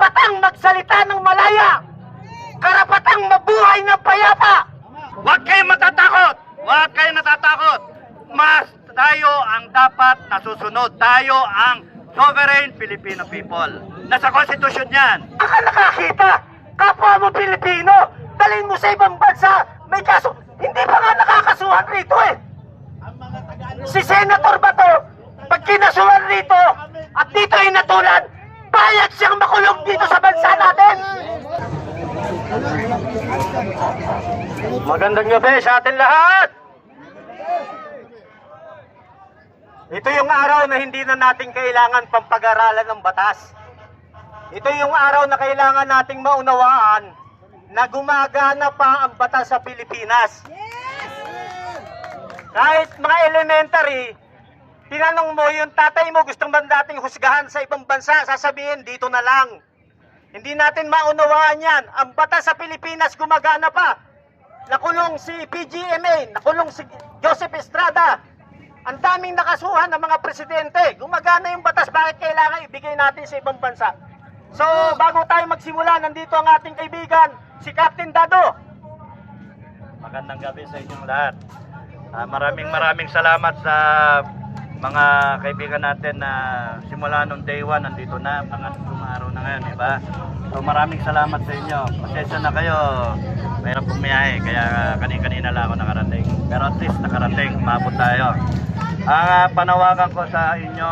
karapatang magsalita ng malaya, karapatang mabuhay ng payapa. Huwag kayong matatakot! Huwag kayong natatakot! Mas tayo ang dapat nasusunod. Tayo ang sovereign Filipino people. Nasa konstitusyon yan. Baka nakakita, kapwa mo Pilipino, dalhin mo sa ibang bansa, may kaso. Hindi pa nga nakakasuhan rito eh. Si Senator Bato, pag kinasuhan rito, at dito ay natulan, bayad siyang makulong dito sa bansa natin. Magandang gabi sa atin lahat. Ito yung araw na hindi na natin kailangan pampag-aralan ng batas. Ito yung araw na kailangan nating maunawaan na gumagana pa ang batas sa Pilipinas. Kahit mga elementary, tinanong mo yung tatay mo gustong ba dating husgahan sa ibang bansa, sasabihin dito na lang. Hindi natin maunawaan yan. Ang batas sa Pilipinas gumagana pa. Nakulong si PGMA, nakulong si Joseph Estrada. Ang daming nakasuhan ng mga presidente. Gumagana yung batas, bakit kailangan ibigay natin sa ibang bansa? So, bago tayo magsimula, nandito ang ating kaibigan, si Captain Dado. Magandang gabi sa inyong lahat. Maraming salamat sa mga kaibigan natin na simula nung day 1 nandito na, pangatlong araw na ngayon, diba? So maraming salamat sa inyo. Pasensya na kayo, mayroon pumiyahe, kaya kanina lang ako nakarating. Pero at least nakarating, umabot tayo. Ang panawagan ko sa inyo,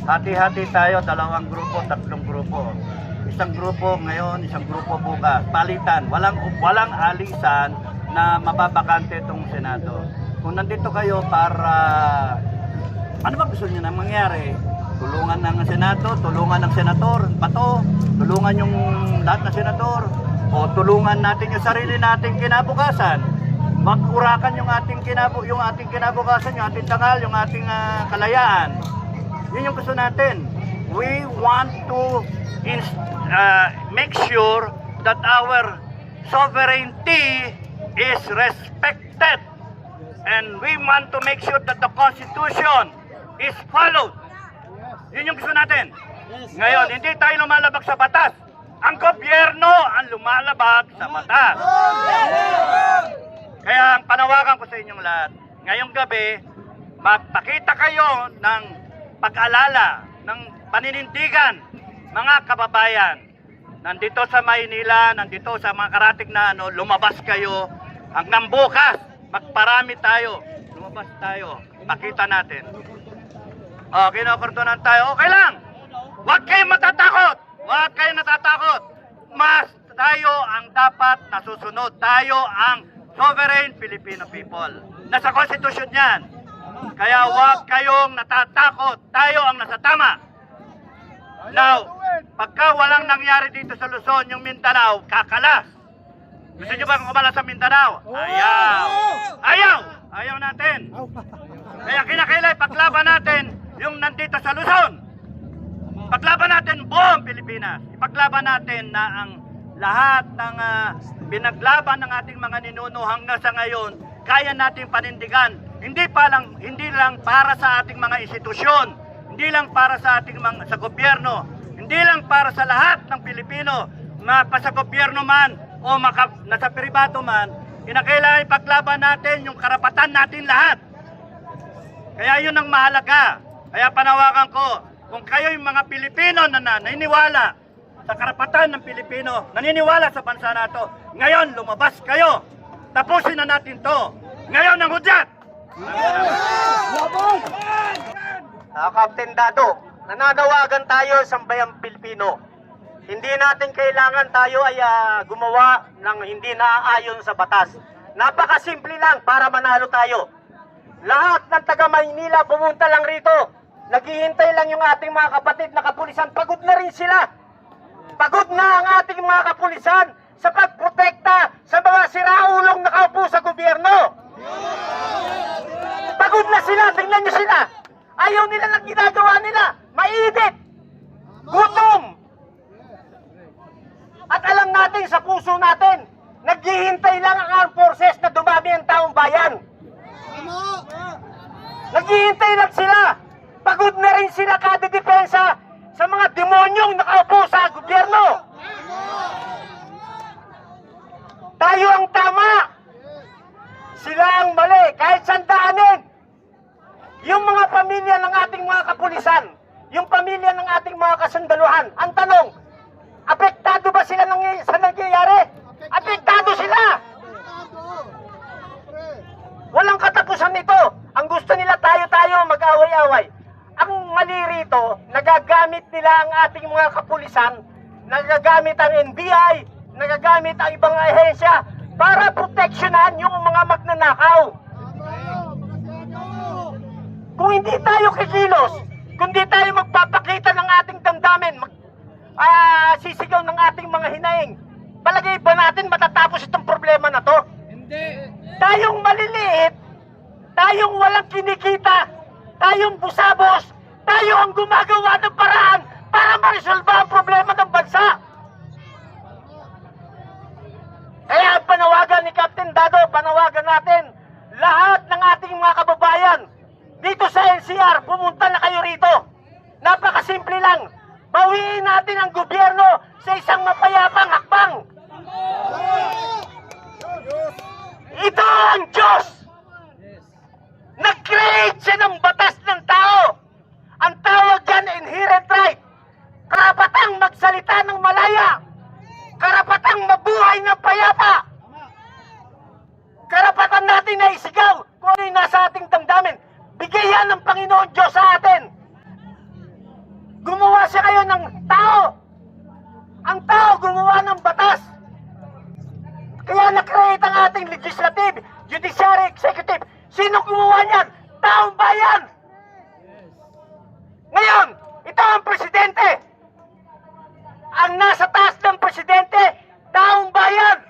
hati-hati tayo, 2 grupo, 3 grupo. Isang grupo ngayon, isang grupo bukas. Palitan, walang alisan na mababakante itong Senado. Kung nandito kayo para ano ba gusto niyo na mangyari? Tulungan ng Senado, tulungan ng Senador Bato, tulungan yung lahat ng Senador, o tulungan natin yung sarili nating kinabukasan. Magkurakan yung ating kinabukasan, yung ating tangal, yung ating kalayaan. Yun yung gusto natin. We want to make sure that our sovereignty is respected. And we want to make sure that the Constitution is followed. Yun yung gusto natin. Ngayon, hindi tayo lumalabag sa batas. Ang gobyerno ang lumalabag sa batas. Kaya ang panawagan ko sa inyong lahat, ngayong gabi, magpakita kayo ng pag-alala, ng paninindigan, mga kababayan. Nandito sa Maynila, nandito sa mga karatig na lumabas kayo. Hanggang bukas, magparami tayo. Lumabas tayo. Pakita natin. Kinokordonan tayo. Okay lang. Huwag kayong matatakot. Huwag kayong natatakot. Mas tayo ang dapat nasusunod. Tayo ang sovereign Filipino people. Nasa konstitusyon yan. Kaya huwag kayong natatakot. Tayo ang nasa tama. Now, pagka walang nangyari dito sa Luzon, yung Mindanao, kakalas. Gusto nyo ba kumalas sa Mindanao? Ayaw! Ayaw! Ayaw natin. Kaya kinakailangan paglaban natin yung nandito sa Luzon. Paglaban natin buong Pilipinas. Ipaglaban natin na ang lahat ng pinaglaban ng ating mga ninuno hanggang sa ngayon, kaya nating panindigan. Hindi lang para sa ating mga institusyon, hindi lang para sa ating sa gobyerno, hindi lang para sa lahat ng Pilipino, sa gobyerno man o nasa pribado man, kinakailangan ipaglaban natin yung karapatan natin lahat. Kaya yun ang mahalaga. Kaya panawagan ko, kung kayo yung mga Pilipino na naniniwala sa karapatan ng Pilipino, naniniwala sa bansa nato, ngayon lumabas kayo. Tapusin na natin to. Ngayon ang hudyat! Captain Dado, nananawagan tayo sa bayang Pilipino. Hindi natin kailangan tayo ay gumawa ng hindi naaayon sa batas. Napakasimple lang para manalo tayo. Lahat ng taga Maynila pumunta lang rito. Naghihintay lang yung ating mga kapatid na kapulisan. Pagod na rin sila. Pagod na ang ating mga kapulisan sa pagprotekta sa mga siraulong nakaupo sa gobyerno. Pagod na sila. Tingnan nyo sila. Ayaw nila ng ginagawa nila. Mainit. Gutom. At alam natin sa puso natin, naghihintay lang ang armed forces na dumami ang taong bayan. Naghihintay lang sila. Pagod na rin sila kada depensa sa mga demonyong nakaupo sa gobyerno. Apektado ba sila sa nangyayari? Apektado sila! Walang katapusan nito. Ang gusto nila tayo-tayo mag-away-away. Ang mali rito, nagagamit nila ang ating mga kapulisan, nagagamit ang NBI, nagagamit ang ibang ahensya para proteksyonan yung mga magnanakaw. Kung hindi tayo kikilos, kung hindi tayo magpapakita ng ating damdamin, sisigaw ng ating mga hinaing, palagay ba natin matatapos itong problema na to? Hindi. Tayong maliliit, tayong walang kinikita, tayong busabos, tayo ang gumagawa ng paraan para ma-resolve ang problema ng bansa. Kaya ang panawagan ni Captain Dado, panawagan natin, lahat ng ating mga kababayan, dito sa NCR, pumunta na kayo rito. Napakasimple lang, bawiin natin ang gobyerno sa isang mapayapang hakbang. Ito ang Diyos! Nag-create siya ng batas ng tao. Ang tawag dyan, inherent right. Karapatang magsalita ng malaya. Karapatang mabuhay ng payapa. Karapatan natin na isigaw kung ano yung nasa ating damdamin. Bigay yan ng Panginoon Diyos sa atin. Gumawa siya kayo ng tao. Ang tao gumawa ng batas. Kaya na-create ang ating legislative, judiciary, executive. Sino gumawa niyan? Taong bayan! Ngayon, ito ang presidente. Ang nasa taas ng presidente, taong bayan.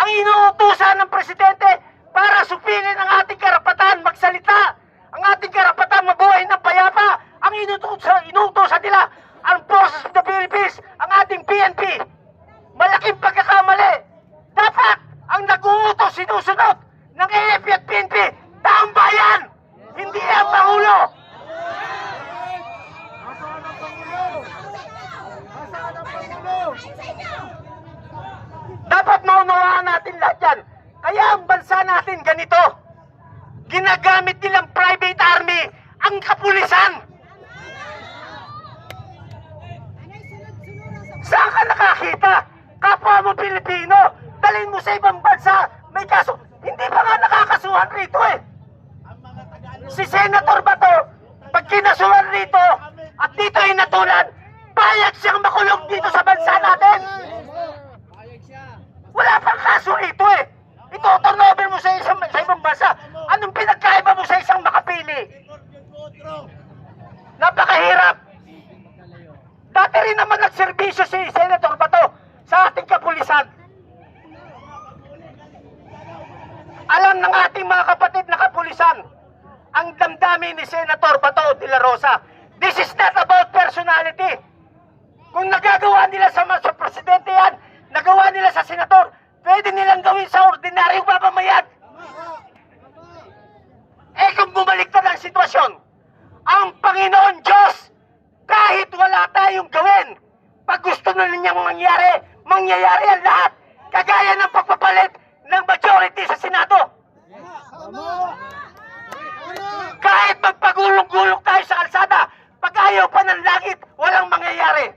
Ang inuutusan ng presidente para supilin ang ating karapatan magsalita, ang ating karapatan mabuhay ng payapa, ang inuutusan nila, ang Forces of the Philippines, ang ating PNP. Malaking pagkakamali. Dapat ang nag-uutos sinusunod ng AFP at PNP, taong bayan, hindi ang Pangulo. Dapat maunawaan natin lahat yan. Kaya ang bansa natin ganito. Ginagamit nilang private army ang kapulisan. Saan ka nakakita? Kapwa mo Pilipino, dalhin mo sa ibang bansa, may kaso. Hindi pa nga nakakasuhan rito eh. Si Senator Bato, pag kinasuhan rito, at dito ay natulan, payag siyang makulong dito sa bansa natin. Wala pang kaso rito eh. Ito, turnover mo sa ibang bansa. Anong pinagkaiba mo sa isang makapili? Napakahirap. Dati rin naman nagserbisyo si Senator Bato sa ating kapulisan. Alam ng ating mga kapatid na kapulisan, ang damdamin ni Senator Bato de la Rosa, this is not about personality. Kung nagagawa nila sa presidente yan, nagawa nila sa senator, pwede nilang gawin sa ordinaryong mamamayan. Eh kung bumaliktad ang sitwasyon, ang Panginoon Diyos, kahit wala tayong gawin, pag gusto na ninyang mangyari, mangyayari ang lahat. Kagaya ng pagpapalit ng majority sa Senado. Kahit magpagulong-gulong tayo sa kalsada, pag ayaw pa ng langit, walang mangyayari.